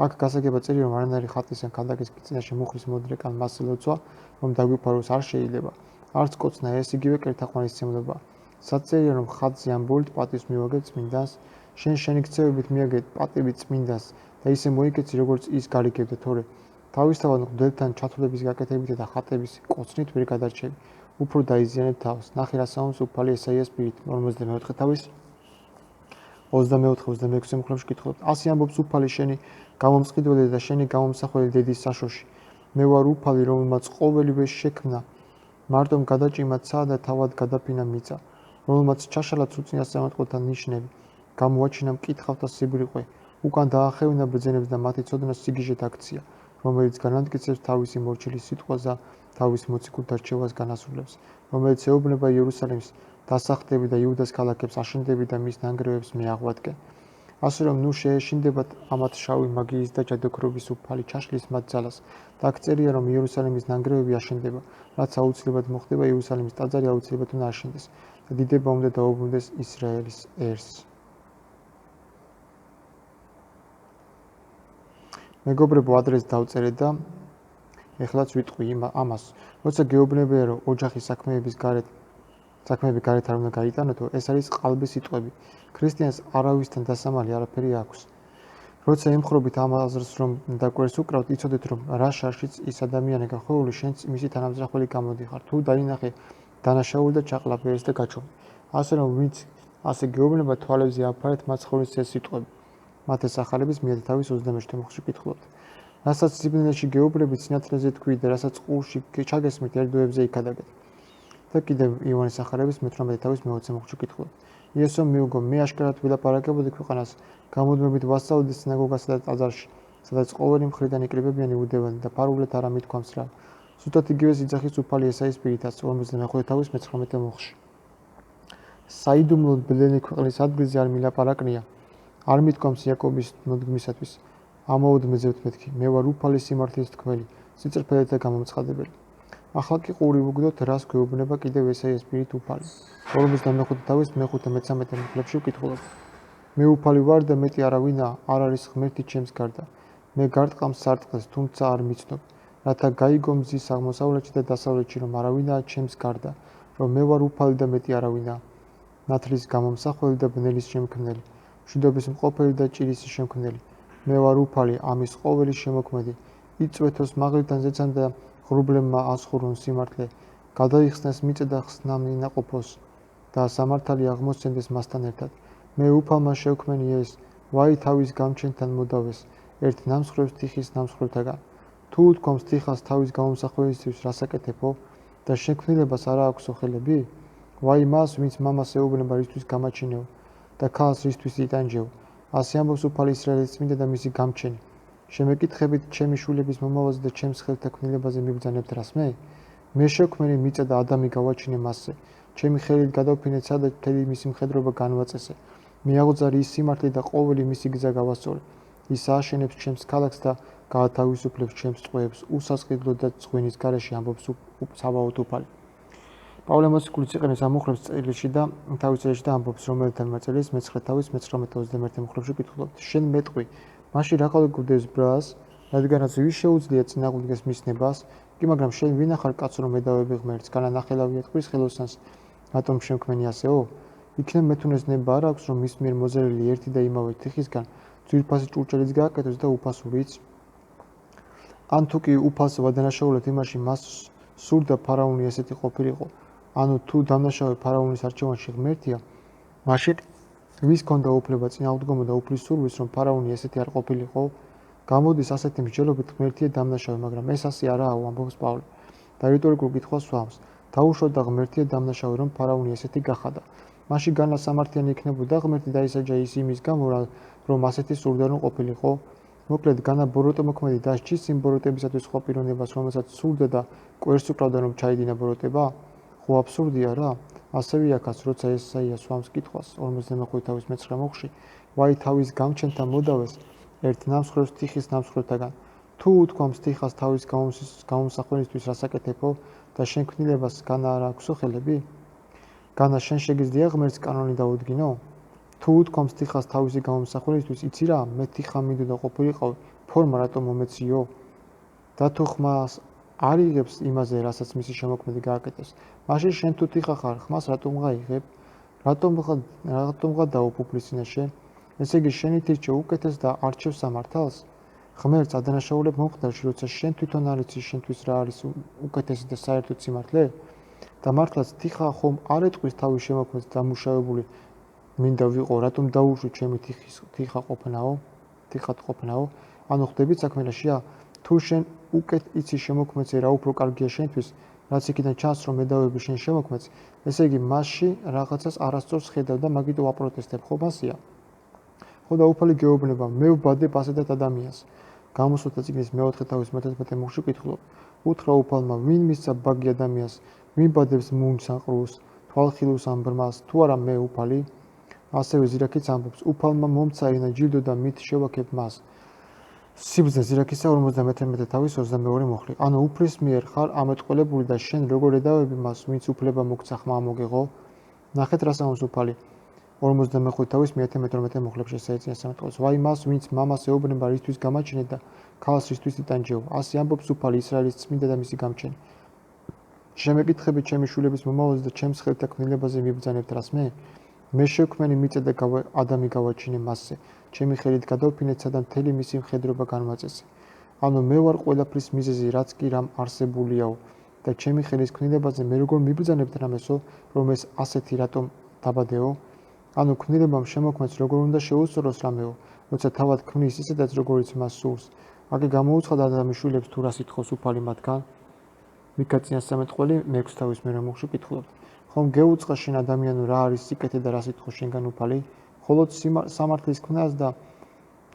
აქ გასაგება წერია, რომ არანაირი ხატის ან ქანდაკის წინაშე მუხლის მოდრეკან მასზე ლოცვა, რომ დაგვიფაროს არ შეიძლება. არც კოცნა, ეს იგივე კერთაყვანისმცემლებაა. საწერია, რომ ხატზე ამბოლით პატივს მივაგებ წმინდანს, შენ შენი ქცევებით მიაგეთ პატივი წმინდანს და ისე მოიქეცი, როგორც ის გარიგებდა, თორე თავისთავად მღვდელთან ჩათვლების გაკეთებით და ხატების კოცნით ვერ გადარჩები. უფრო დაიზიანებ თავს. ნახე რა საუბარს უფალი ესაიას პირით 54 თავის 24-26 მუხლებში კითხულობთ. ასე ამბობს უფალი შენი გამომწყიდველი და შენი გამომსახველი დედის საშოში. მე ვარ უფალი, რომელმაც ყოველივე შექმნა. მარტომ გადაჭიმა ცა და თავად გადაფინა მიწა, რომელმაც ჩაშალა წუწინასწარმეტყველთა ნიშნები, გამოაჩინა მკითხავთა სიბრიყვე, უკან დაახევინა ბრძენებს და მათი ცოდნა სიგიჟეთ აქცია, რომელიც განამტკიცებს თავისი მორჩილის სიტყვას და თავის მოციქულ დარჩევას განასრულებს, რომელიც ეუბნება იერუსალიმს დასახლდები და იუდას ქალაქებს აშენდები და მის ნანგრევებს მეაღვადგე. ასე რომ ნუ შეეშინდებათ ამათ შავი მაგიის და ჯადოქრობის უფალი ჩაშლის მათ ძალას და აქ წერია რომ იერუსალიმის ნანგრევები აშენდება, რაც აუცილებლად მოხდება იერუსალიმის ტაძარი აუცილებლად უნდა აშენდეს და დიდება უნდა დაუბრუნდეს ისრაელის ერს. მეგობრებო, ადრეს დავწერე და ეხლაც ვიტყვი ამას, როცა გეუბნებიან რომ ოჯახის საქმეები გარეთ არ უნდა გაიტანოთო, ეს არის ყალბის სიტყვები. ქრისტიანს არავისთან დასამალი არაფერი აქვს. როცა ემხრობით ამ აზრს რომ დაკვერს უკრავთ, იცოდეთ რომ რა შარშიც ის ადამიანი გახვეული, შენც მისი თანამძრახველი გამოდიხარ. თუ დაინახე დანაშაული და ჩაყლაპე ეს და გაჩვენე. ასე რომ ვინც ასე გეუბნება, თვალებზე აფარეთ მათ ხოვნის ეს სიტყვები. მათეს ახალების მიერ თავის 21 მუხლში კითხულობთ. რასაც სიბნელეში გეუბნებით, სინათლეზე თქვით და რასაც ყურში ჩაგესმით, ერთდროებზე იქადაგეთ. და კიდევ იოანეს ახალების 18 თავის მე-20 მუხლში კითხულობთ. იესო მიუგო, მე აშკარად ვილაპარაკებოდი ქვეყანას, გამოდმებით ვასწავლდი სინაგოგასა და ტაძარში, სადაც ყოველი მხრიდან იკრიბებიან იუდევანი და ფარულად არა მithქვამს რა. ზუსტად იგივეს იძახის უფალი ესაის პირითაც, 52 თავის 19 მუხლში. საიდუმლოდ ბლენი ქვეყნის ადგილზე არ მილაპარაკნია, არ მithქვამს იაკობის მოდგმისათვის. ამოუდმეძებთ მეთქი, მე ვარ უფალი სიმართლის თქმელი, სიწრფელეთა გამომცხადებელი. ახლა კი ყური ვუგდოთ, რას გვეუბნება კიდევ ესაიას პირით უფალი. 55 თავის მე-13 მუხლებში ვკითხულობთ. მე უფალი ვარ და მეტი არავინა არ არის ღმერთი ჩემს გარდა. მე გარტყამ სარტყელს, თუმცა არ მიცნობ, რათა გაიგო მზის აღმოსავლეთში და დასავლეთში, რომ არავინაა ჩემს გარდა, რომ მე ვარ უფალი და მეტი არავინა, ნათლის გამომსახველი და ბნელის შემქმნელი, მშვიდობის მყოფელი და ჭირისის შემქმნელი. მე ვარ უფალი, ამის ყოველის შემოქმედი, იწვეთოს მაღლიდან ზეცამ და ღრუბლებმა ასხურონ სიმართლე, გადაიხსნეს მიწა და ხსნამი ნაყოფოს და სამართალი აღმოსცენდეს მასთან ერთად. მე უფალმა შევქმენი ეს, ვაი თავის გამჩენთან მოდავეს, ერთ ნამსხვრევს თიხის ნამსხვრევთაგან. თუ უთქვამს თიხას თავის გამომსახველისთვის რასაკეთებო და შექმნილებას არა აქვს ხელები? ვაი მას, ვინც მამას ეუბნება რისთვის გამაჩინეო და ქალს რისთვის იტანჯეო. ასე ამბობს უფალი ისრაელის წმინდა და მისი გამჩენი. შემეკითხებით ჩემი შვილების მომავალზე და ჩემს ხელთა ქმნილებაზე მიბრძანებთ რას მე? მე შევქმენი მიწა და ადამი გავაჩინე მასზე. ჩემი ხელით გადავფინე ცა და მთელი მისი მხედრობა განვაწესე. მიაღწარი ის სიმართლე და ყოველი მისი გზა გავასწორე. ის ააშენებს ჩემს ქალაქს და გაათავისუფლებს ჩემს წყვილებს უსასყიდლოდ და წღვენის გარეშე ამბობს სავაოთ უფალი. პავლე მოციქულიც იყენებს ამ მუხლებს წერილში და თავის წერილში და ამბობს რომელთან მაწერილს მე-9 თავის მე-19-21 მუხლებში კითხულობთ. შენ მეტყვი, მაშინ რა ყოლ გვდევს ბრას, რადგანაც ვის შეუძლია წინააღმდეგეს მისნებას, კი მაგრამ შენ ვინა ხარ კაცო რომ ედავები ღმერთს, განანახელავია ტყვის ხელოსანს, რატომ შემქმენი ასეო? იქნებ მეთუნეს ნება არ აქვს რომ მის მიერ მოზერელი ერთი და იმავე თიხისგან ძვირფასი ჭურჭელიც გააკეთოს და უფასურიც? ან თუ კი უფალს ვადანაშაულოთ იმაში მას სურდა ფარაონი ესეთი ყოფილიყო, ანუ თუ დამნაშავე ფარაონის არჩევანში ღმერთია, მაშინ ვის ქონდა უფლება წინააღმდეგობა და უფლის სურვილს რომ ფარაონი ესეთი არ ყოფილიყო? გამოდის ასეთი მსჯელობით ღმერთია დამნაშავე, მაგრამ ეს ასე არაა, ამბობს პავლე. და რიტორიკულ კითხვას სვამს. დაუშვათ და ღმერთია დამნაშავე რომ ფარაონი ესეთი გახადა. მაშინ განა სამართლიანი იქნებოდა ღმერთი დაისაჯა ის იმის გამო, რომ ასეთი სურდა რომ ყოფილიყო? მოკლედ განა ბოროტემოქმედი დასჯის იმ ბოროტებისათვის სხვა პიროვნებას, რომელსაც სურდა და კვერს უკრავდა რომ ჩაიდინა ბოროტება? ხო აბსურდია რა? ასევე აქაც როცა ესაია სვამს კითხვას 55 თავის მე-9 მუხლში, ვაი თავის გამჩენთან მოდავეს, ერთ ნამსხვრევს თიხის ნამსხვრევთაგან. თუ უთქვამს თიხას თავის გამომსახველისთვის რასაკეთებო და შენქმნილებას განა არ აქვს ხელები? განა შენ შეგიძლია ღმერთს კანონი დაუდგინო? თუ უთქვამს თიხას თავისი გამომსახველისთვის, იცი რა, მე თიხა მინდოდა ყოფილიყავი, ფორმა რატომ მომეციო? და თუ ხმას არ იღებს იმაზე, რასაც მისი შემოქმედი გააკეთეს, მაშინ შენ თუ თიხა ხარ, ხმას რატომ გაიღებ? რატომღა დაუფუფლის წინაშე? ესე იგი შენი თირჩე უკეთეს და არჩევ სამართალს? ღმერთს ადანაშაულებ მომხდარში, როცა შენ თვითონ არ იცი შენთვის რა არის უკეთესი და საერთოდ სიმართლე? და მართლაც თიხა ხომ არ ეტყვის თავის შემოქმედს დამუშავებული მინდა ვიყო, რატომ დაუშვი ჩემი თიხად ყოფნაო? ანუ ხდებით საქმელაშია? თუ შენ უკეთ იცი შემოქმეცე რა უფრო კარგია შენთვის, რაც იქიდან ჩანს რომ მედავები შენ შემოქმეც, ესე იგი მასში რაღაცას არასწორს ხედავ და მაგით ვაპროტესტებ, ხო მასია? ხო და უფალი გეუბნება, მე ვბადებ ასეთად ადამიანს. გამოსულთა წიგნის მეოთხე თავის მე-11 მუხლში კითხულობ. უთხრა უფალმა, ვინ მისცა ბაგი ადამიანს, ვინ ბადებს მუნჯს ან ყრუს, თვალხილულს ან ბრმას, თუ არა მე უფალი? ასევე ზირაქიც ამბობს, უფალმა მომცა ენა ჯილდო და მით შევაქებ მას. სიბრძნე ზირაქისა 51 თავის 22 მუხლი. ანუ უფლის მიერ ხარ ამეტყველებული და შენ როგორ ედავები მას, ვინც უფლება მოგცა ხმა მოგეღო? ნახეთ რას ამბობს უფალი. 45 თავის 112 მუხლებში შეეწია სამეთყოლს. ვაი მას, ვინც მამას ეუბნება რისთვის გამაჩინე და ქალს რისთვის იტანჯეო. ასე ამბობს უფალი ისრაელის წმინდა და მისი გამჩენი. შემეკითხებით ჩემი შვილების მომავალს და ჩემს ხელთა ქმნილებაზე მიბრძანებთ რას მე? მე შევქმენი მიწა და ადამი გავაჩინე მასზე. ჩემი ხელით გადავფინეცა და მთელი მისი მხედრობა განმაწესე. ანუ მე ვარ ყველაფრის მიზეზი, რაც კი რამ არსებულიაო და ჩემი ხელის ქმნილებაზე მე როგორ მიბრძანებთ რამესო, რომ ეს ასეთი რატომ დაბადეო? ანუ ქმნილებამ შემოქმნას როგორ უნდა შეუსწოროს რამეო, როცა თავად ქმნის ისედაც როგორიც მას სურს. აქ გამოუცხადა ადამიანის შვილებს თუ რას ითხოვს უფალი მათგან. მიქა წინასწარმეტყველი მე-6 თავის მე მუხლში კითხულობთ. ხომ გეუწყა შენ ადამიანო რა არის სიკეთე და რას ითხოვს შენგან უფალი? მხოლოდ სამართლის ქმნას და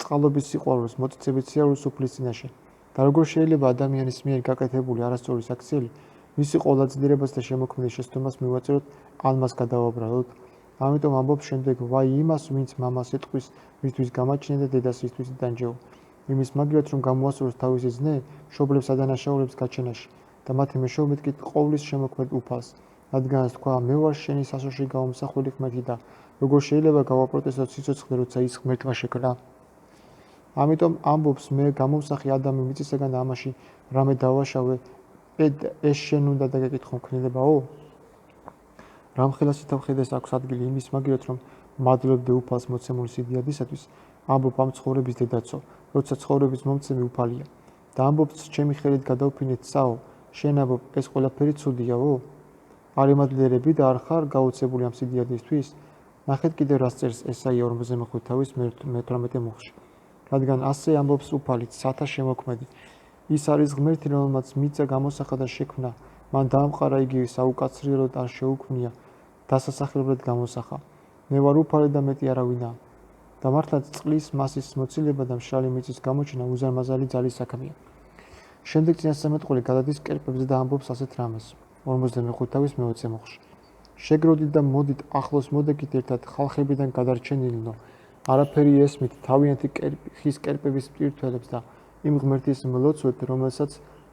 წყალობის სიყვარულს, მოწიწებით სიარულს უფლის წინაშე. და როგორ შეიძლება ადამიანის მიერ გაკეთებული არასწორი საქციელი მისი ყოვლადწლიერებას და შემოქმედის შეცდომას მივაწეროთ, ან მას გადავაბრალოთ? ამიტომ ამბობს შემდეგ, ვაი იმას, ვინც მამას ეტყვის, რისთვის გამაჩინე და დედას რისთვის იტანჯეო. იმის მაგივრად რომ გამოასწოროს თავისი ძნე, მშობლებს ადანაშაულებს გაჩენაში და მათი მეშვეობით კი ყოვლის შემოქმედ უფალს. რადგანაც თქვა, მე ვარ შენი სასოში გაუმსახველი ღმერთი და როგორ შეიძლება გავაპროტესტოთ სიცოცხლე, როცა ის ღმერთმა შეკრა? ამიტომ ამბობს, მე გამოვსახი ადამი მიწისაგან და ამაში რამე დავაშავე, ეს შენ უნდა დაგეკითხო ქმნილებაო? რამხელა სითავხედეს აქვს ადგილი იმის მაგივრად რომ მადლობდე უფალს მოცემული სიდიადისათვის, ამბობ ამ ცხოვრების დედაცო, როცა ცხოვრების მომცემი უფალია. და ამბობს, ჩემი ხელით გადავფინეთ საო, შენ ამბობ, ეს ყველაფერი ცუდიაო? არ იმადლიერები და არ ხარ გაუცებული ამ სიდიადისთვის? ნახეთ კიდევ რას წერს ესაია 45 თავის მე-18 მუხლში. რადგან ასე ამბობს უფალი, სათა შემოქმედი. ის არის ღმერთი, რომელმაც მიწა გამოსახა და შექმნა, მან დაამყარა იგი საუკაცრიელოდ არ შეუქმნია, დასასახლებლად გამოსახა. მე ვარ უფალი და მეტი არავინა. და მართლაც წყლის მასის მოცილება და მშრალი მიწის გამოჩენა უზარმაზარი ძალის საქმეა. შემდეგ წინასწარმეტყველი გადადის კერპებზე და ამბობს ასეთ რამეს. 45 თავის მე-20 მუხლში. შეგროდით და მოდით ახლოს მოდეკით ერთად ხალხებიდან გადარჩენილნო. არაფერი ესმით თავიანთი ხის კერპების მტვირთველებს და იმ ღმერთის მლოცვეთ, რომელსაც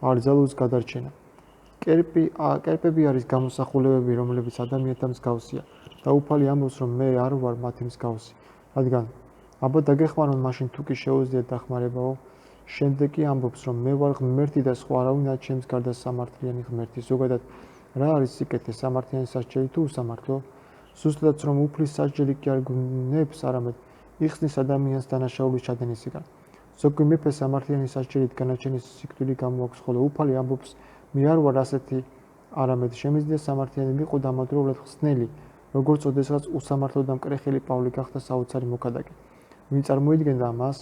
არ ძალუძს გადარჩენა. კერპები არის გამოსახულებები, რომლებიც ადამიანთა მსგავსია და უფალი ამბობს, რომ მე არ ვარ მათი მსგავსი. რადგან აბა დაგეხმაროთ მაშინ თუ კი შეუძლიათ დახმარებაო. შემდეგ კი ამბობს, რომ მე ვარ ღმერთი და სხვა არავინ არ ჩემს გარდა სამართლიანი ღმერთი. ზოგადად რა არის სიკეთე, სამართლიანი სასჯელი თუ უსამართლო? ზუსტადაც რომ უფლის სასჯელი კი არ გვნებს, არამედ იხსნის ადამიანს დანაშაულის ჩადენისგან. ზოგი მეფე სამართლიანი სასჯელით განაჩენის სიკვდილი გამოაქვს, ხოლო უფალი ამბობს, მე არ ვარ ასეთი, არამედ შემიძლია სამართლიანი ვიყო და ამავდროულად ხსნელი, როგორც ოდესღაც უსამართლო და მკრეხელი პავლე გახდა საოცარი მოქადაკე. ვინ წარმოიდგენდა ამას?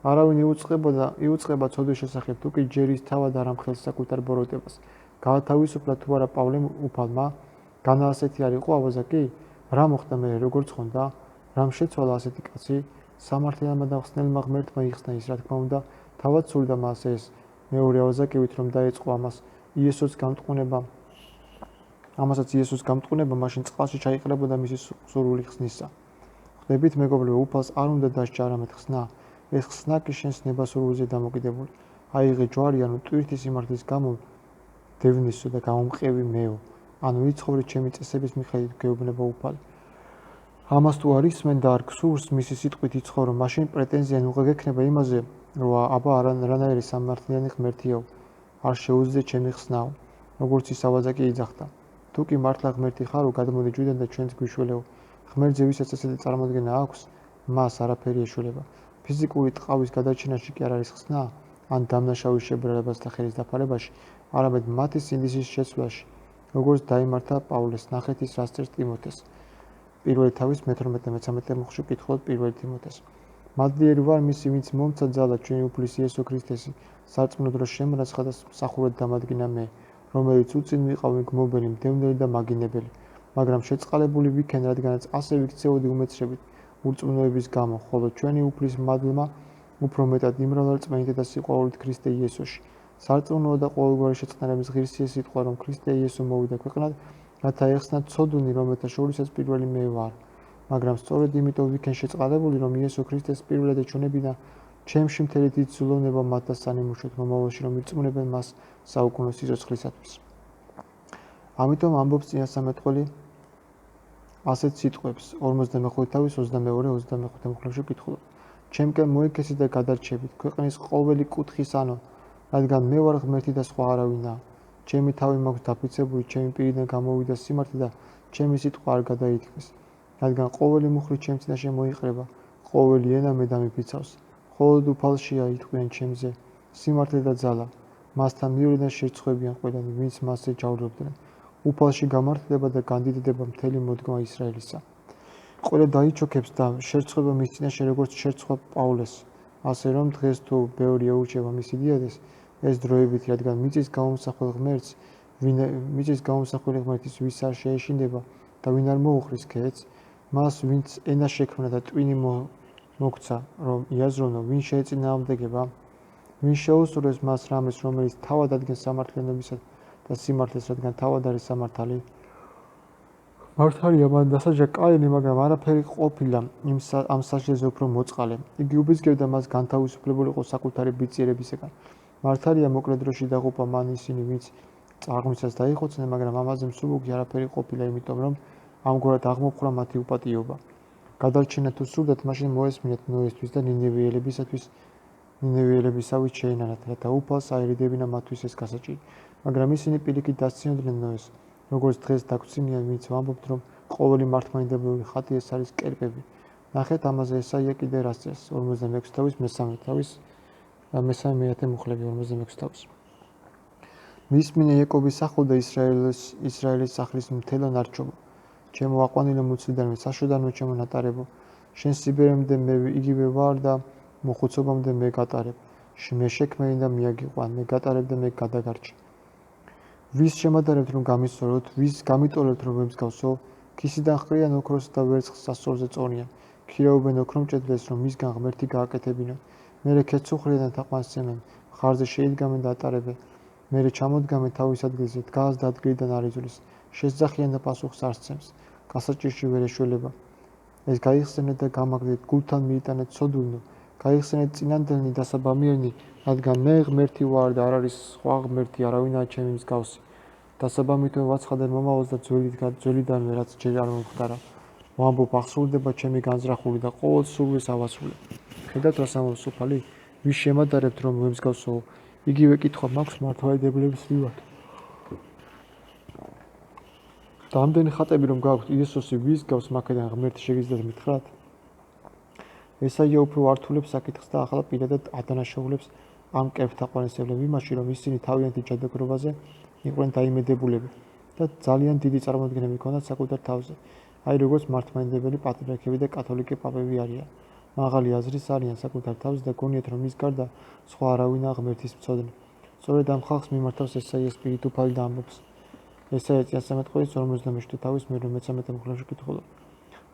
არავინ იუწყება ცოდვის შესახებ, თუ კი ჯერის თავად არ ამხელს საკუთარ ბოროტებას. გაათავისუფლა თუ არა პავლემ უფალმა? განა ასეთი არ იყო ავაზაკი? რა მოხდა მე, როგორ ცხონდა? რამ შეცვალა ასეთი კაცი? სამართლიანმა და ხსნელმა ღმერთმა იხსნა ის, რა თქმა უნდა, თავად სურდა მას ეს მეორე ავაზაკივით, რომ დაეწყო ამასაც იესოს გამტყუნება, მაშინ წყალში ჩაიყრებოდა მისი სურვილი ხსნისა. ხვდებით, მეგობრებო, უფალს არ უნდა დასჯა, არამედ ხსნა. ეს ხსნა კი შენს ნებასურვილზე დამოკიდებული. აიღე ჯვარი, ანუ ტვირთი სიმართლის გამო დევნისო და გამომყევი მეო. ანუ იცხოვრე ჩემი წესების მიხედვით, გეუბნება უფალი. ამას თუ არ ისმენ და არ გსურს მისი სიტყვით იცხოვრო, მაშინ პრეტენზია ნუღა გექნება იმაზე, რომ აბა არანაირი სამართლიანი ღმერთიაო, არ შეუძლია ჩემი ხსნაო, როგორც ის ავაზაკი იძახდა. თუ კი მართლა ღმერთი ხარო, გადმოდი ჯვიდან და ჩვენს გვიშველეო. ღმერთზე ვისაც ესეთი წარმოდგენა აქვს, მას არაფერი ეშველება. ფიზიკური ტყავის გადარჩენაში კი არ არის ხსნა, ან დამნაშავის შებრალებას და ხელის დაფარებაში, არამედ მათი სინდისის შეცვლაში, როგორც დაიმართა პავლეს, ნახეთ ის რას წერს ტიმოთეს. პირველი თავის მე-12-13 მოხში ვკითხულობთ პირველ თიმოთეს. მადლიერი ვარ მისი, ვინც მომცა ძალა ჩვენი უფლის იესო ქრისტესი, სარწმუნო დროს შემრაცხა და მსახურად დამადგინა მე, რომელიც უწინ ვიყავი გმობელი, მდევნელი და მაგინებელი, მაგრამ შეწყალებული ვიქენ, რადგანაც ასე ვიქცეოდი უმეცრებით ურწმუნოების გამო, ხოლო ჩვენი უფლის მადლმა უფრო მეტად იმრავალწმენით და სიყვარულით ქრისტე იესოში. სარწმუნოა და ყოველგვარი შეწყნარების ღირსია სიტყვა, რომ ქრისტე იესო მოვიდა ქვეყნად, რათა ეხსნათ ცოდუნი, რომელთა შორისაც პირველი მე ვარ. მაგრამ სწორედ იმიტომ ვიქენ შეწყალებული, რომ იესო ქრისტეს პირველად ჩვენებიდან ჩემში მთელი დიდ ზულოვნება მათ და სანიმუშოდ მომავალში რომ ირწმუნებენ მას საუკუნო სიცოცხლისათვის. ამიტომ ამბობს წინასამეტყველი ასეთ სიტყვებს 45 თავის 22-25 მუხლებში ვკითხულობ. ჩემკენ მოიქესი და გადარჩებით ქვეყნის ყოველი კუთხის ანო, რადგან მე ვარ ღმერთი და სხვა არავინაა. ჩემი თავი მაქვს დაფიცებული, ჩემი პირიდან გამოვიდა სიმართლე და ჩემი სიტყვა არ გადაითქმის. რადგან ყოველი მუხლი ჩემ წინაშე მოიყრება, ყოველი ენა მე დამიფიცავს. მხოლოდ უფალშია იტყვიან ჩემზე სიმართლე და ძალა. მასთან მიორიდან შერცხვებიან ყველანი, ვინც მასზე ჯავრობდნენ. უფალში გამართლება და განდიდდება მთელი მოდგმა ისრაელისა. ყველა დაიჩოქებს და შერცხვება მის წინაშე როგორც შერცხვა პავლეს. ასე რომ დღეს თუ ბევრი ეურჩება მისი დიადეს, ეს დროებით, რადგან მიწის გამომსახველი ღმერთის ვის არ შეეშინდება და ვინ არ მოუხრის ქეთს, მას ვინც ენა შექმნა და ტვინი მოგცა, რომ იაზროვნო, ვინ შეეწინააღმდეგება, ვინ შეუსურვებს მას რამეს, რომელიც თავად ადგენს სამართლიანობისა და სიმართლეს, რადგან თავად არის სამართალი. მართალია მან დასაჯა კაინი, მაგრამ არაფერი ყოფილა ამ სასჯელზე უფრო მოწყალე. იგი უბიძგებდა მას განთავისუფლებულიყო საკუთარი ბიწიერებისაგან. მართალია მოკლე დროში დაღუპა მან ისინი, ვინც წარღვნისას დაიხოცნენ, მაგრამ ამაზე მსუბუქი არაფერი ყოფილა, იმიტომ რომ ამგვარად აღმოფხვრა მათი უპატიობა. გადარჩენა თუ სურდათ, მაშინ მოესმინეთ ნოესთვის და ნინევიელებისავით შეენანათ, რათა უფალს აერიდებინა მათთვის ეს გასაჭირი. მაგრამ ისინი პირიქით დასცინოდნენ ნოეს, როგორც დღეს დაგვწინიან, ვინც ვამბობთ, რომ ყოველი მართლმადიდებლური ხატი ეს არის კერპები. ნახეთ ამაზე ესაია კიდე რას წერს 46 თავის მესამე მუხლები 46 თავის. მისმინე იაკობის სახელ და ისრაელის სახლის მთელო ნარჩობო. ჩემო აყვანილო მუცლიდანვე, საშოდანო ჩემო ნატარებო, შენ სიბერემდე მე იგივე ვარ და მოხუცობამდე მე გატარებ. მე შექმენი და მიაგიყვან, მე გატარებ და მე გადაგარჩი. ვის შემადარებთ რომ გამისწოროთ, ვის გამიტოლებთ რომ ვემსგავსო, ქისიდან ხყრიან ოქროს და ვერცხლს სასწორზე წონიან. ქირაობენ ოქრომჭედლეს, რომ მისგან ღმერთი გააკეთებინონ. მერე ქეცუხრიდან თაყვანსცემენ, მხარზე შეიდგამენ და ატარებენ. მერე ჩამოდგამენ თავის ადგილზე, დგას და ადგილიდან არ იზვლის. შესძახიან და პასუხს არ სცემს. გასაჭირში ვერ ეშველება. ეს გაიხსენეთ და გამაგდეთ, გულთან მიიტანეთ ცოდულნო, გაიხსენეთ წინანდელნი დასაბამიერნი, რადგან მე ღმერთი ვარ და არ არის სხვა ღმერთი, არავინაა ჩემი მსგავსი. დასაბამითო ვაცხადებ მომავალს და ძველიდანვე რაც ჯერ არ მომხდარა. ვამბობ, აღსრულდება ჩემი განზრახული და ყოველ სურვილს ავასრულებ. ხედავთ რას ამბობს უფალი? ვის შემადარებთ რომ ვემსგავსო, იგივე კითხვა მაქვს მართლმადიდებლების მიმართ. და ამდენი ხატები რომ გაქვთ, იესოსი ვის გავს მაქედან ღმერთი შეგიძლიათ მითხრათ? ესაია უფრო ართულებს საკითხს და ახლა პირადად ადანაშაულებს ამ კერპთაყვანისევლებს იმაში, რომ ისინი თავიანთი ჯადოქრობაზე იყვნენ დაიმედებულები და ძალიან დიდი წარმოდგენები ჰქონდათ საკუთარ თავზე. აი როგორც მართლმადიდებელი პატრიარქები და კათოლიკე პაპები არიან. მაღალი აზრის არიან საკუთარ თავზე და გონიათ, რომ მის გარდა სხვა არავინაა ღმერთის მცოდნე. სწორედ ამ ხალხს მიმართავს ესაია სპირით უფალი და ამბობს. ესაია წინასამეტყველის 57 თავის მე-13 მუხლებში ვკითხულობ.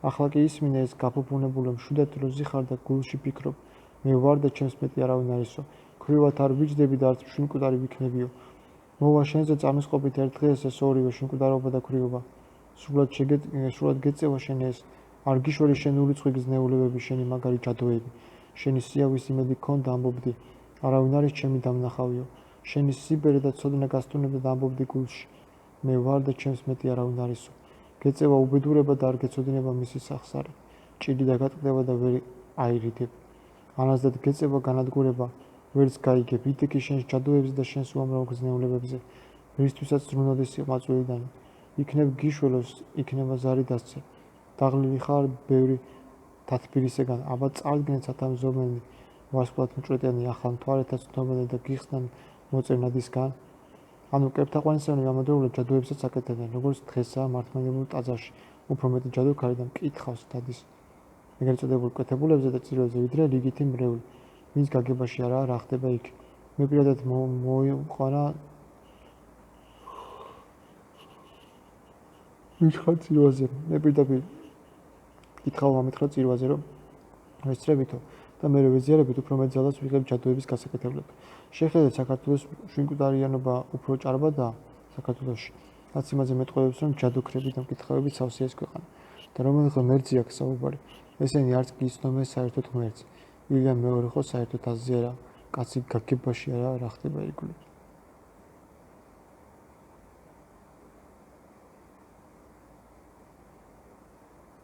ახლა კი ისმინე ეს გაფუფუნებულო მშვიდად როზი ხარ და გულში ფიქრობ, მე ვარ და ჩემს მეტი არავინ არისო, ქვრივად არ ვიჯდები და არც მშვიდმკვდარი ვიქნებიო. მოვა შენზე წამისყოფით ერთ დღეს ეს ორივე მშვიდმკვდარობა და ქვრივობა. სრულად გეწევა შენ ეს, არ გიშვერი შენ ურიცხვი გზნეულებები, შენი მაგარი ჯადოები, შენი სიავის იმედი გქონდა ამბობდი, არავინ არის ჩემი დამნახავიო, შენი სიბერე და ცოდნა გასტუნებდა და ამბობდი გულში, მე ვარ და ჩემს მეტი არავინ არისო. გეწევა უბედურება და არ გეცოდინება მისი სახსარი, ჭირი დაგატკდება და ვერ აირიდებ. ანაზდად გეწევა განადგურება, ვერც გაიგებ, იტიკი შენს ჯადოებზე და შენს უამრავ გზნეულებებზე, რისთვისაც ზრუნავდი სიყვარულიდან. იქნებ გიშველოს, იქნება ზარი დასცე. დაღლილი ხარ ბევრი თათბირისაგან, აბა წარდგენ სათავზომენი, ვარსკვლავად მჭვრეტიანი ახალ მთვარეთაც ცნობენ და გიხსნან მოწევნადისგან. ანუ კერპთაყვანისევლები ამავდროულად ჯადოებსაც აკეთებდნენ, როგორც დღესაა მართლმადიდებლურ ტაძარში, უფრო მეტი ჯადოქარი და მკითხავს დადის ეგრეთ წოდებულ კვეთებულებზე და წირვებზე, ვიდრე რიგითი მრევლი, ვინც გაგებაში არაა, რა ხდება იქ. მე პირადად მოიყვანა მითხრა წირვაზე. მე პირდაპირ კითხავ ამითხრა წირვაზე, რომ ვესწრებითო და მე ვეზიარებით უფრო მეტ ძალას ვიღებ ჯადოების გასაკეთებლად. შეხედეთ საქართველოს შვინკუტარიანობა უფრო ჭარბადაა საქართველოში. რაც იმაზე მეტყველებს, რომ ჯადოქრები და მკითხავები სავსე ეს ქვეყანა. და რომელი ღმერთი აქვს საუბარი. ესენი არც კი იცნობენ საერთოდ ღმერთს. ილია მეორე ხო საერთოდ აზია რა. კაცი გაგებაში არა, რა ხდება ირგვლივ.